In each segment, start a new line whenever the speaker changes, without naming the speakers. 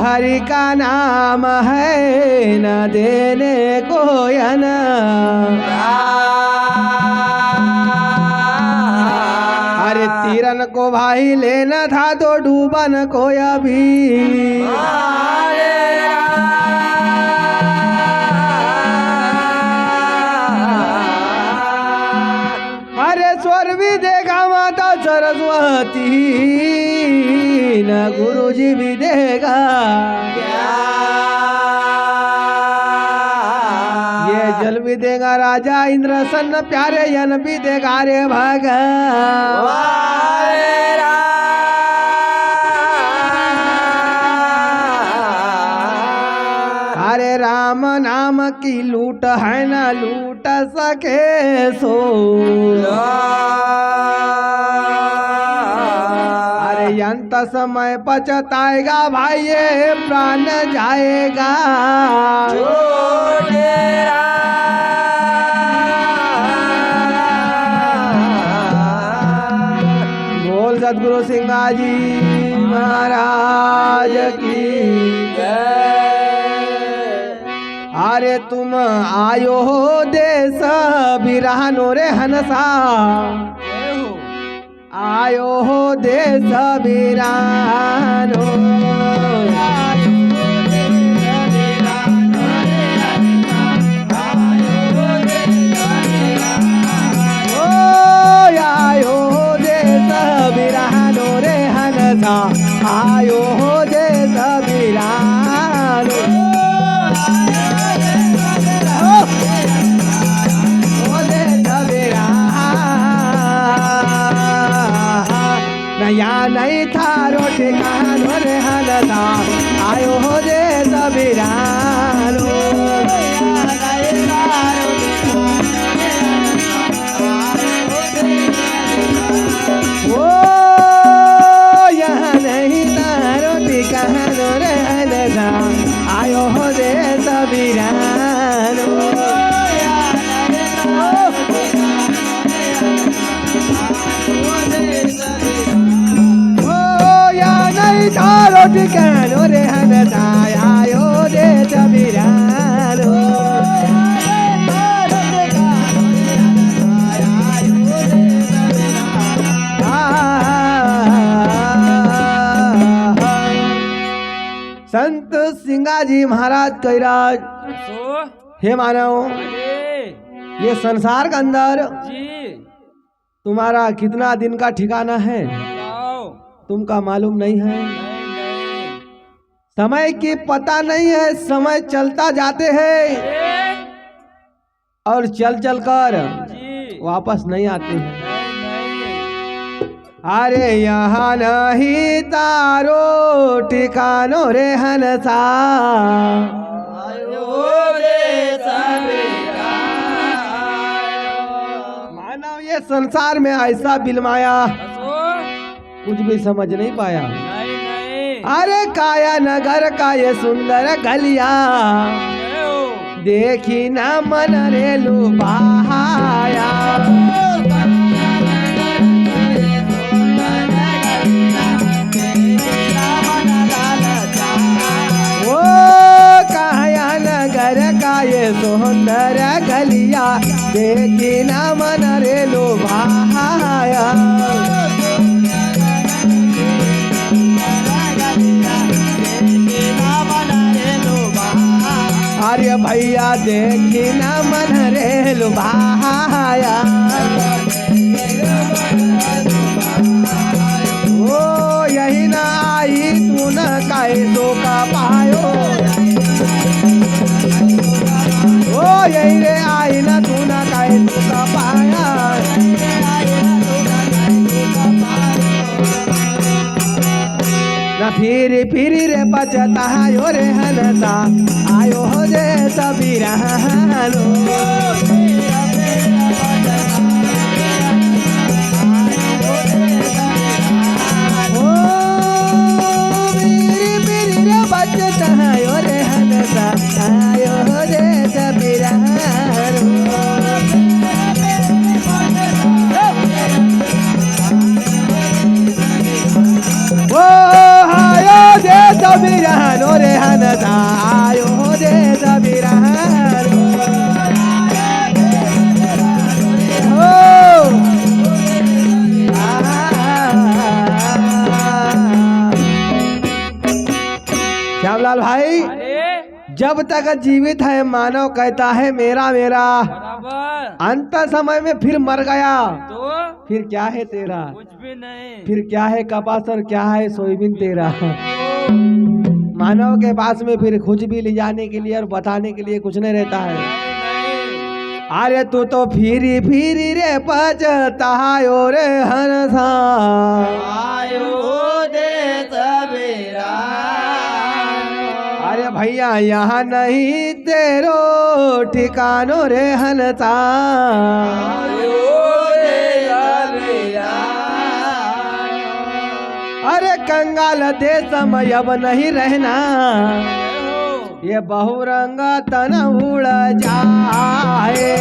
हरि का नाम है न देने को न अरे तीरन को भाई लेना था तो डूबन को अभी अरे स्वर भी देखा माता सरस्वती न गुरु जी भी देगा ये जल भी देगा राजा इंद्रसन प्यारे यन भी देगा रे भगा अरे राम नाम की लूट है न लूट सके सो अरे अंत समय पछताएगा भाई ये प्राण जाएगा बोल सतगुरु सिंह जी महाराज की अरे तुम आयो हो देश बिरहानो रे हनसा आयो हो देश बिरहानो आयो हो देश बिरहानो रे हनसा आयो हो देश बिरहानो नया नहीं था रोटी कहानो रे हलता आयो हो दे सबीरानो ओ यहाँ नहीं था रोटी कहानो रे हलता आयो हो दे सबीरानो रोटी कानो रे हनसा आयो दे सबीरानो संत सिंगाजी महाराज कैराज हे मानव ये संसार के अंदर तुम्हारा कितना दिन का ठिकाना है तुमका मालूम नहीं है समय की पता नहीं है समय चलता जाते हैं और चल चल कर वापस नहीं आते हैं अरे यहाँ नहीं तारो ठिकानो रे हनसा मानव ये संसार में ऐसा बिलमाया कुछ भी समझ नहीं पाया अरे काया नगर का ये सुंदर गलिया देखी ना मन रे लुभाया ओ काया नगर का ये सुंदर गलिया देखी ना मन रे लुभाया अरे भैया देखी ना मन रे लुभाया ओ यही ना आई तू न कैसो का पायो ओ यही रे आई ना तू न कैसो का पाया न फिर रे पछतायो रे हनसा आयो हो जे सबीरानो ओ मेरी रे पछतायो रे हनसा आयो हो जे सबीरानो ओ आयो जे बिरहानो रे हनसा आयो देश बिरहानो श्यामलाल भाई, जब तक जीवित है मानव कहता है मेरा मेरा, अंत समय में फिर मर गया तो फिर क्या है तेरा? कुछ भी नहीं। फिर क्या है कपास और क्या है सोयाबीन तेरा? मानव के पास में फिर कुछ भी ले जाने के लिए और बताने के लिए कुछ नहीं रहता है। अरे तू तो फिरी फिरी रे पचतायो रे हनसा आयो दे सबेरा। अरे भैया यहाँ नहीं तेरो ठिकानो रे हनसा आयो दे सबेरा। अरे कंगाल देश में अब नहीं रहना, ये बहुरंग तन उड़ जाए।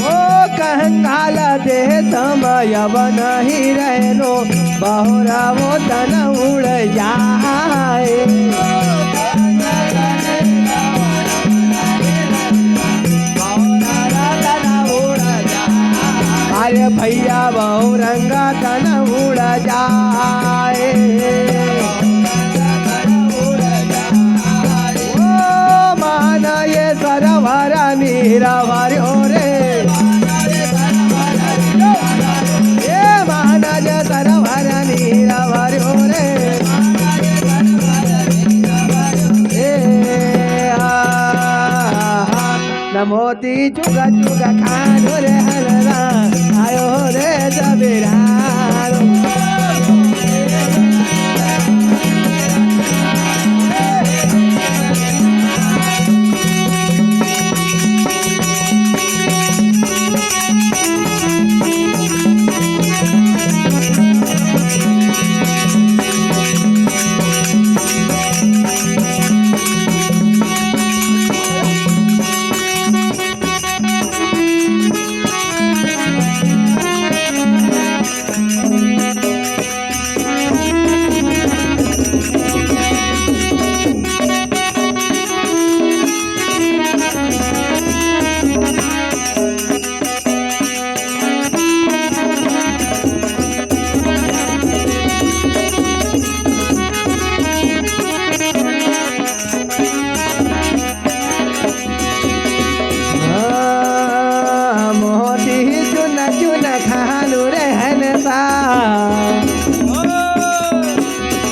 ओ कंगाल देश में अब नहीं रहनो, बहुरा वो तन उड़ जाए। अरे भैया बहुरंग तन उड़ जाए। ओ माना ये सरवर नीरवर रे, ये माना ये सरवर नीरवर रे। मोती चुगा चुगा खानो रे हलरा आयो रे सबेरानो।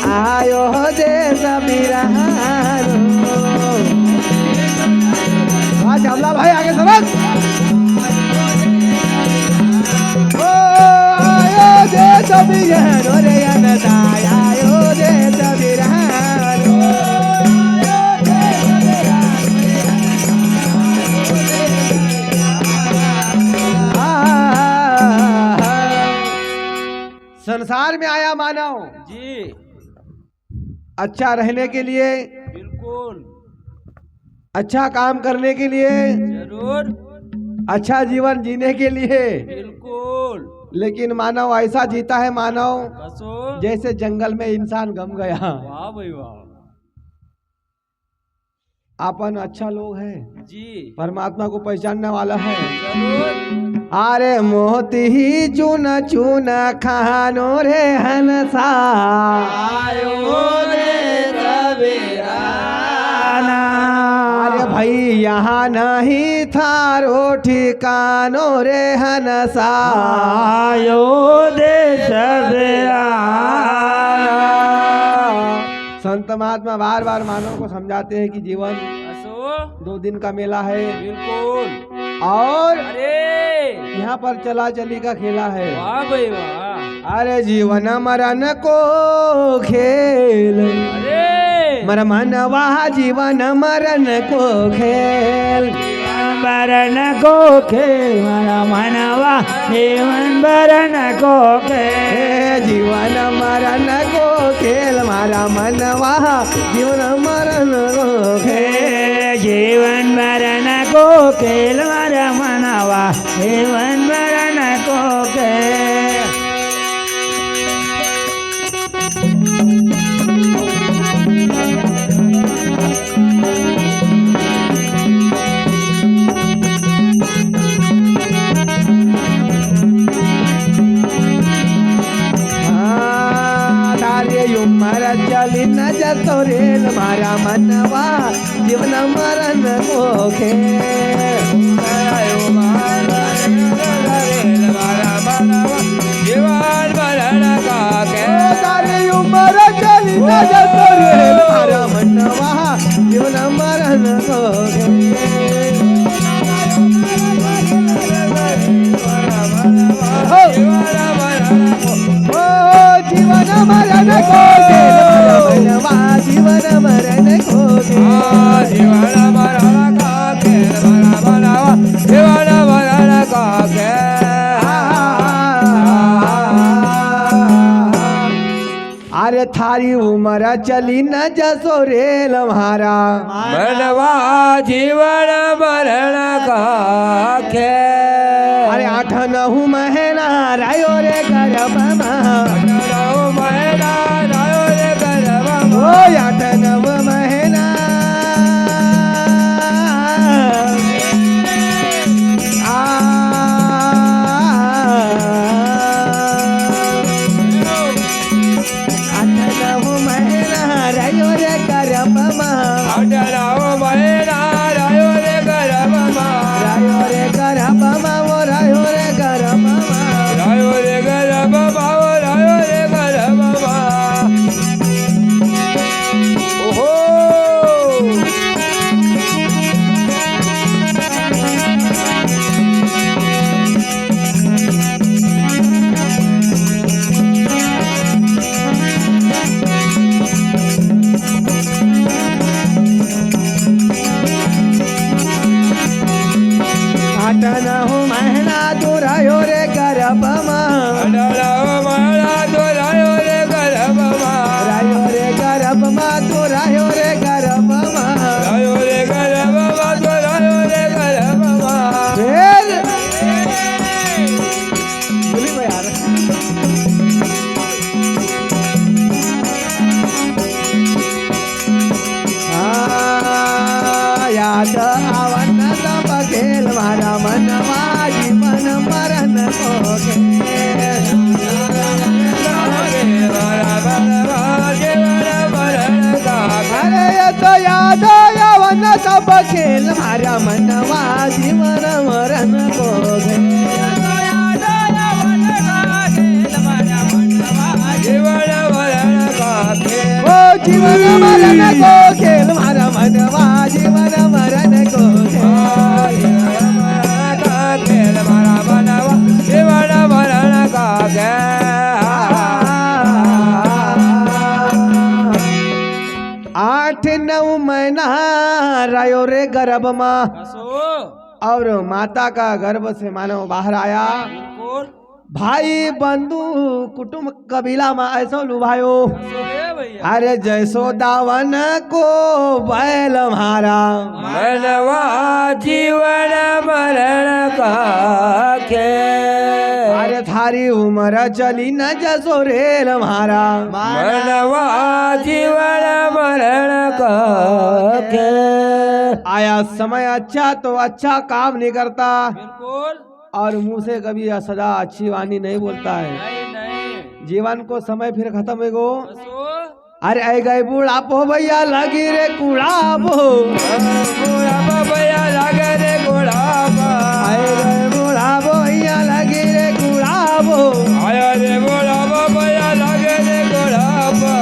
आयो देश बिरहानो। श्यामलाल भाई आगे समझ। ओ आयो देश बिरहानो रे अनता आयो देश बिरहानो। संसार में आया मानव जी अच्छा रहने के लिए, बिल्कुल अच्छा काम करने के लिए, जरूर अच्छा जीवन जीने के लिए, बिल्कुल। लेकिन मानव ऐसा जीता है मानव जैसे जंगल में इंसान गम गया। वाह भाई वाह। अपन अच्छा लोग है जी, परमात्मा को पहचानने वाला है जरूर। अरे मोती ही चुन चुन खानो रे हनसा आयो रे सबेरा। अरे भाई यहाँ नहीं थारो ठिकानो रे हनसा आयो रे सबेरा। संत महात्मा बार बार मानव को समझाते हैं कि जीवन 2 दिन का मेला है, बिल्कुल। और यहाँ पर चला चली का खेला है। वाह भाई वाह। अरे जीवन मरण को खेल, अरे मर मनवा जीवन मरण को खेल, मरण को खेल मर मनवा जीवन मरण को खेल, जीवन मरण को खेल मारा मनवा जीवन मरण को खेल, जीवन मरण को
खेल मारा मनावा जीवन मरण को खेल।
उमर चली न जतो रेल मारा मनवा जीवन मरण को खेल।
जीवन मरण का खेल।
उमर चली न जतो रेल मारा मनवा जीवन मरण को खेल। जीवन मरण को मनवा जीवन मरण को
जीवन मरण का खेल मनवा जीवन मरण का खेल।
अरे थारी उमर चली न जसो रेल म्हारा
मनवा जीवन मरण का खेल।
अरे 8-9 महीना रायो रे गर्भमा
8-9 महीना रायो रे गर्भमा।
ओ 8-9 महीना रायो रे गर्भमा
8-9 महीना रायो रे गर्भमा।
रायो रे गर्भमा वो रायो रे गर्भमा
रायो रे गर्भमा वो रायो रे गर्भमा। ओहो
आठनहु महीना तो रायो रे गर्भमा
8-9 महीना तो रायो रे गर्भमा।
रायो रे गर्भमा तो रायो रे गर्भमा
रायो रे गर्भमा तो रायो रे गर्भमा।
फिर बोली भाई यार याद आवन सब खेल मारा मनवा जीवन मरण को खेल। अरे ये तो याद आवन सब खेल मारा मनवा जीवन मरण को खेल।
जीवन मरण का खेल।
ओ जीवन मरण को खेल मारा मनवा जीवन मरण को खेल।
जीवन मरण का खेल मारा मनवा जीवन मरण का खेल।
8-9 महीना रायो रे गर्भमा और माता का गर्भ से मानव बाहर आया। भाई बंधु कुटुंब कबीला में ऐसा लुभायो। अरे जयसोदावन को बैल म्हारा
मनवा जीवन मरण का खेल।
अरे थारी उमर चली न जसो रेल म्हारा
मनवा जीवन मरण का खेल।
आया समय अच्छा तो अच्छा काम नहीं करता
बिल्कुल
और मुंह से कभी सदा अच्छी वाणी नहीं बोलता है।
नहीं
जीवन को समय फिर खत्म है गो। अरे आई गए बूढ़ापो भैया लगी रे कुड़ापो
भैया लगे रे गुड़ापा।
आए गए बूढ़ापो भैया लगी रे कुड़ापो
आया रे गुड़ापा भैया लगे रे गुड़ापा।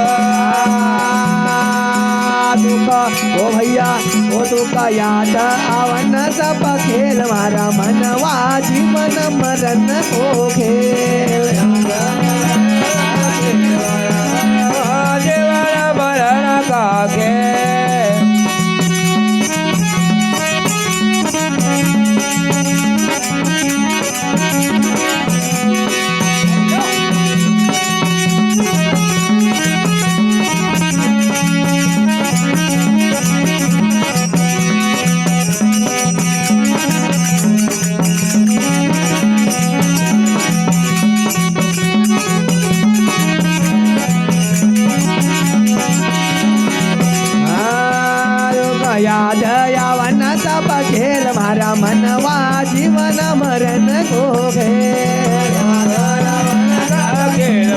तुका ओ भैया ओ तुका याद आवन सब खेल मारा मनवा जीवन मरण को खेल।
जीवन मरण का खेल।
याद यावन सब खेल मारा मनवा जीवन मरण को घेर
खेल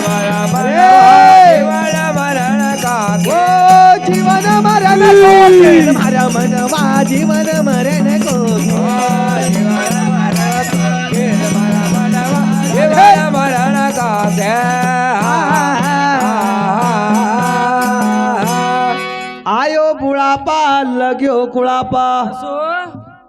मारा मरण का
ओ जीवन मरण को खेल मारा मनवा जीवन मरण को
खेल मारा मनवा मरण का
आयो बुढ़ापा लग्यो कुड़ापा
सो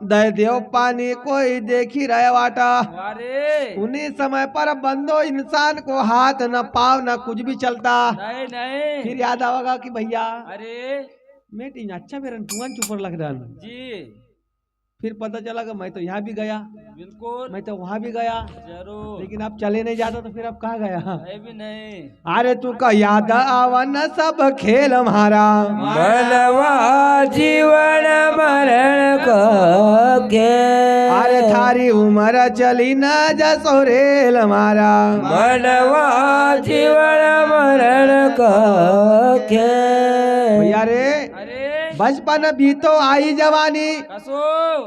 दे देव पानी कोई देखी रहे वाटा
अरे
उन्हीं समय पर बंदो इंसान को हाथ न पाव न कुछ भी चलता
नहीं नहीं
फिर याद आवेगा कि भैया
अरे
मैं तीन अच्छा मेरा टुअन चुपर लग रहा
जी
फिर पता चला कि मैं तो यहाँ भी गया
बिल्कुल
मैं तो वहाँ भी गया
जरूर
लेकिन अब चले नहीं जाता तो फिर अब कहाँ गया
है भी नहीं
अरे तू का याद आवन सब खेल हमारा
मनवा जीवन मरण को
अरे थारी उम्र चली न जसोरेल हमारा
मनवा जीवन मरण को
भैया रे
अरे
बचपन बीतो आई जवानी
कसो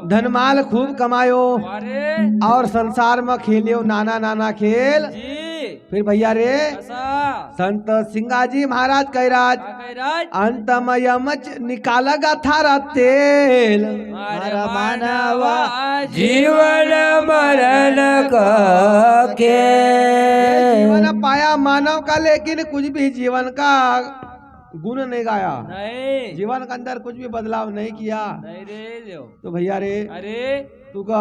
धनमाल खूब कमायो
अरे
और संसार में खेलियो नाना नाना खेल
जी
फिर भैया रे
कसा
संत सिंगाजी महाराज कैराज
कैराज
अंतमयम निकालगा थारा तेल
मारा मानवा जीवन मरण को
जीवन पाया मानव का लेकिन कुछ भी जीवन का गुण नहीं गाया
नहीं
जीवन के अंदर कुछ भी बदलाव नहीं किया
नहीं रे लो
तो भैया रे
अरे
तू का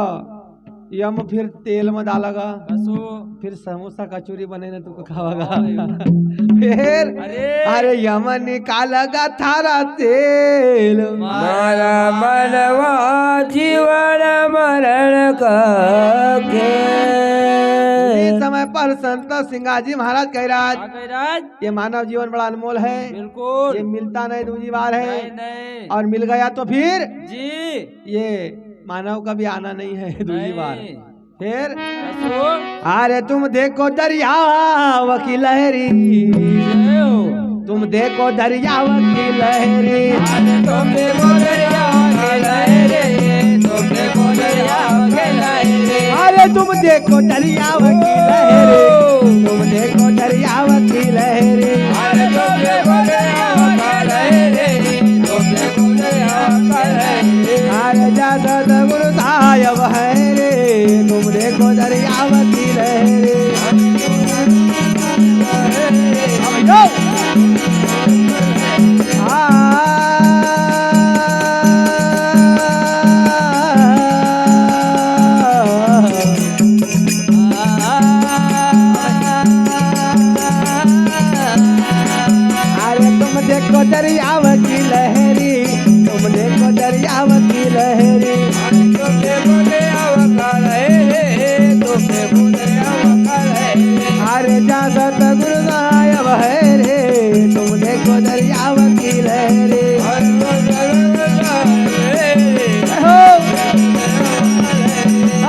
यम फिर तेल में डालेगा
कसो
फिर समोसा कचौरी बने ना तू खावागा फिर अरे यम निकालेगा थारा तेल
मारा मनवा जीवन मरण का
समय पर संत सिंगाजी महाराज कैराज
कैराज
ये मानव जीवन बड़ा अनमोल है
बिल्कुल
ये मिलता नहीं दूसरी बार है
नहीं
और मिल गया तो फिर
जी
ये मानव का भी आना नहीं है दूसरी बार फिर
कसो
अरे तुम देखो दरिया की लहरी तुम देखो दरिया की लहरी
तुम देखो दरिया की लहरे तुम देखो दरिया की लहरे
अरे तुम देखो दरिया की लहरी तुम देखो दरिया की लहरी
अरे तुम देखो दरिया की लहरे तुम देखो दरिया की लहरे
अरे जाता गुरु साहब है रे तुम देखो दरिया की लहरी अरे तुम देखो दरियाव की लहरी तुम देखो दरियाव की लहरी
तुम देखो दरिया की लहरे तुम देखो दरिया की लहरे
अरे जाता गुरु साहब है रे तुम देखो दरियाव की लहरी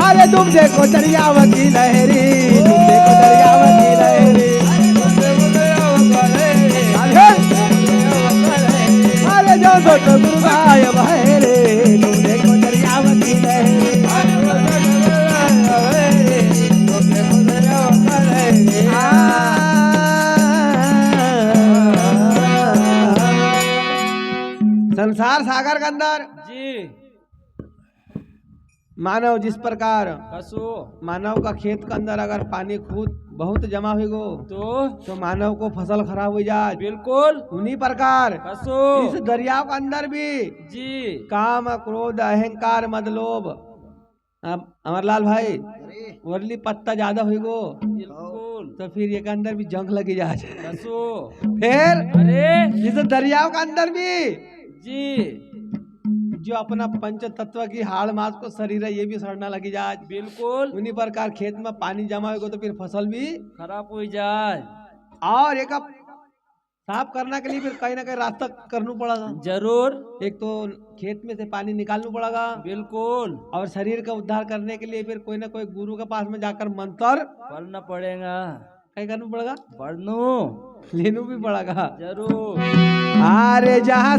अरे तुम देखो दरियाव की लहरी तुम देखो दरियाव की लहरी अरे जाता गुरु साहब है रे तुम देखो दरियाव की लहरी संसार सागर के अंदर
जी
मानव जिस प्रकार
कसो
मानव का खेत के अंदर अगर पानी खूब बहुत जमा हो तो मानव को फसल खराब हो जाए
बिल्कुल
उन्हीं प्रकार
कसो
इस दरिया के अंदर भी
जी
काम क्रोध अहंकार मद लोभ अब अमरलाल भाई वर्ली पत्ता ज्यादा हो
बिल्कुल
तो फिर ये के अंदर भी जंग लगी जाए
कसो
फिर
अरे
इस दरिया के अंदर भी
जी
जो अपना पंच तत्व की हाड़ मास को शरीर है ये भी सड़ना लगी जाए
बिल्कुल
उन्हीं प्रकार खेत में पानी जमा होगा तो फिर फसल भी
खराब हो जाए
और एक अब साफ करने के लिए फिर कहीं ना कहीं रास्ता करना पड़ेगा
जरूर
एक तो खेत में से पानी निकालना पड़ेगा
बिल्कुल
और शरीर का उद्धार करने के लिए फिर कोई ना कोई गुरु के पास में जाकर मंत्र
पढ़ना पड़ेगा
कहीं करना पड़ेगा
पढ़नू
लेना भी पड़ेगा
जरूर
अरे जहाँ